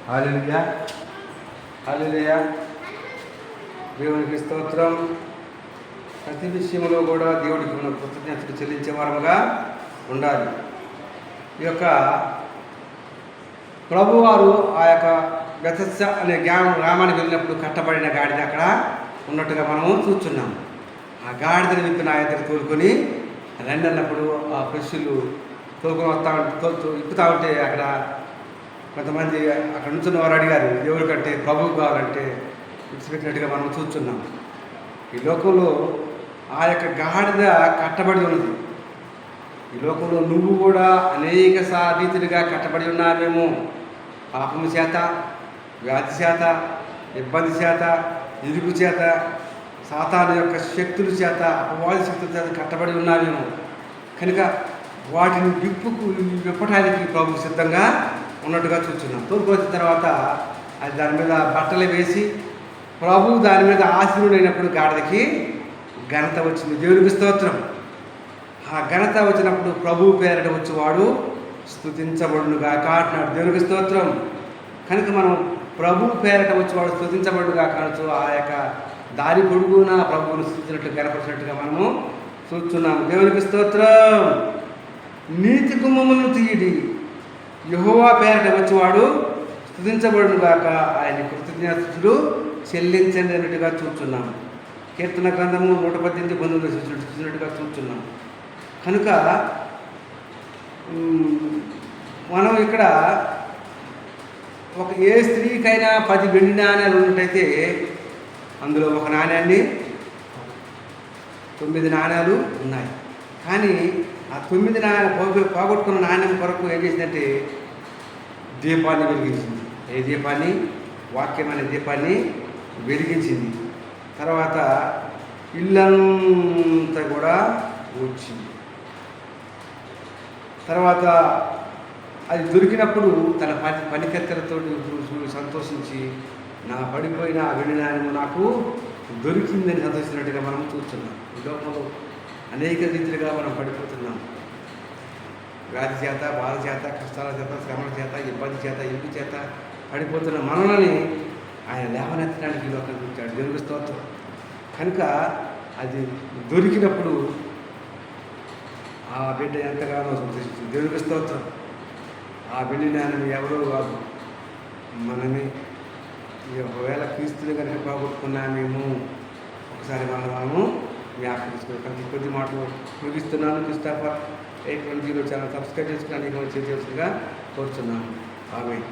హల్లెలూయా హల్లెలూయా. దేవునికి స్తోత్రం. ప్రతి విషయంలో కూడా దేవుడికి మనం కృతజ్ఞతలు చెల్లించే వారముగా ఉండాలి. ఈ యొక్క ప్రభువారు ఆ యొక్క బెతస్దా అనే గ్రామానికి వెళ్ళినప్పుడు కట్టబడిన గాడిద అక్కడ ఉన్నట్టుగా మనము చూస్తున్నాము. ఆ గాడిదని విప్పి నా దగ్గర తోలుకొని రండి అన్నప్పుడు ఆ పశువులు తోలుకొని ఇప్పుతా ఉంటే అక్కడ కొంతమంది అక్కడ నుంచున్న వారు అడిగారు, ఎవరు కంటే ప్రభువు కావాలంటే విడిచిపెట్టినట్టుగా మనం చూస్తున్నాం. ఈ లోకంలో ఆ యొక్క గాడిద కట్టబడి ఉన్నది. ఈ లోకంలో నువ్వు కూడా అనేక రీతిలుగా కట్టబడి ఉన్నావేమో. పాపము చేత, వ్యాధి చేత, ఇబ్బంది చేత, ఇరుగు చేత, సాతాను యొక్క శక్తుల చేత, అపవాది శక్తుల చేత కట్టబడి ఉన్నావేమో. కనుక వాటిని విప్పటానికి ప్రభు సిద్ధంగా ఉన్నట్టుగా చూస్తున్నాం. తోలుకొచ్చిన తర్వాత అది దాని మీద బట్టలు వేసి ప్రభు దాని మీద ఆశీనుడైనప్పుడు గాడిదకి ఘనత వచ్చింది. దేవునికి స్తోత్రం. ఆ ఘనత వచ్చినప్పుడు ప్రభు పేరట వచ్చేవాడు స్తుతించబడునుగాక అంటున్నాడు. దేవునికి స్తోత్రం. కనుక మనం ప్రభు పేరట వచ్చేవాడు స్తుతించబడునుగాక అనొచ్చు. ఆ యొక్క దారి పొడుగున ప్రభువును స్తుతించినట్టు కనపరిచినట్టుగా మనము చూస్తున్నాము. దేవునికి స్తోత్రం. నీతి గుమ్మములను తీయడి, యెహోవా పేరట వచ్చేవాడు స్తుతించబడునుగాక, ఆయన కృతజ్ఞతలు చెల్లించండి అన్నట్టుగా చూస్తున్నాము. కీర్తన గ్రంథము 118 చూసినట్టుగా చూస్తున్నాం. కనుక మనం ఇక్కడ ఏ స్త్రీకైనా 10 వెండి నాణ్యాలు ఉన్నట్టయితే అందులో ఒక నాణ్యాన్ని 9 నాణ్యాలు ఉన్నాయి. కానీ ఆ 9 నాణ్యాలు పోగొట్టుకున్న నాణ్యం కొరకు ఏం చేసిందంటే దీపాన్ని వెలిగించింది. ఏ దీపాన్ని? వాక్యం అనే దీపాన్ని వెలిగించింది. తర్వాత ఇల్లంతా కూడా వచ్చింది. తర్వాత అది దొరికినప్పుడు తన పనికత్తెలతో సంతోషించి నా పడిపోయిన ఆ వెండి నాణ్యము నాకు దొరికిందని సంతోషించినట్టుగా మనం చూస్తున్నాం. ఈ లోకంలో అనేక రీతిలుగా మనం పడిపోతున్నాం. వ్యాధి చేత, బాధ చేత, కష్టాల చేత, శ్రమల చేత, ఇబ్బంది చేత, ఇంటి చేత పడిపోతున్న మనల్ని ఆయన లేవనెత్తడానికి ఈ లోకానికి వచ్చాడు. దేవునికి స్తోత్రం. కనుక అది దొరికినప్పుడు ఆ బిడ్డ ఎంతగానో సంతోషించింది. దేవునికి స్తోత్రం. ఆ వెండి నాణ్యం ఎవరో కాదు, మనమే. ఒకవేళ క్రీస్తుని కనుక పోగొట్టుకున్నామేమో ఒకసారి మనము జ్ఞాపకం చేసుకోవాలి. కొద్ది మాటలు ముగిస్తున్నాను. క్రిస్టఫర్ 810 ఛానల్ సబ్స్క్రైబ్ చేసుకుని అనేక మంది చేసేట్టుగా కోరుతున్నాను. ఆమేన్.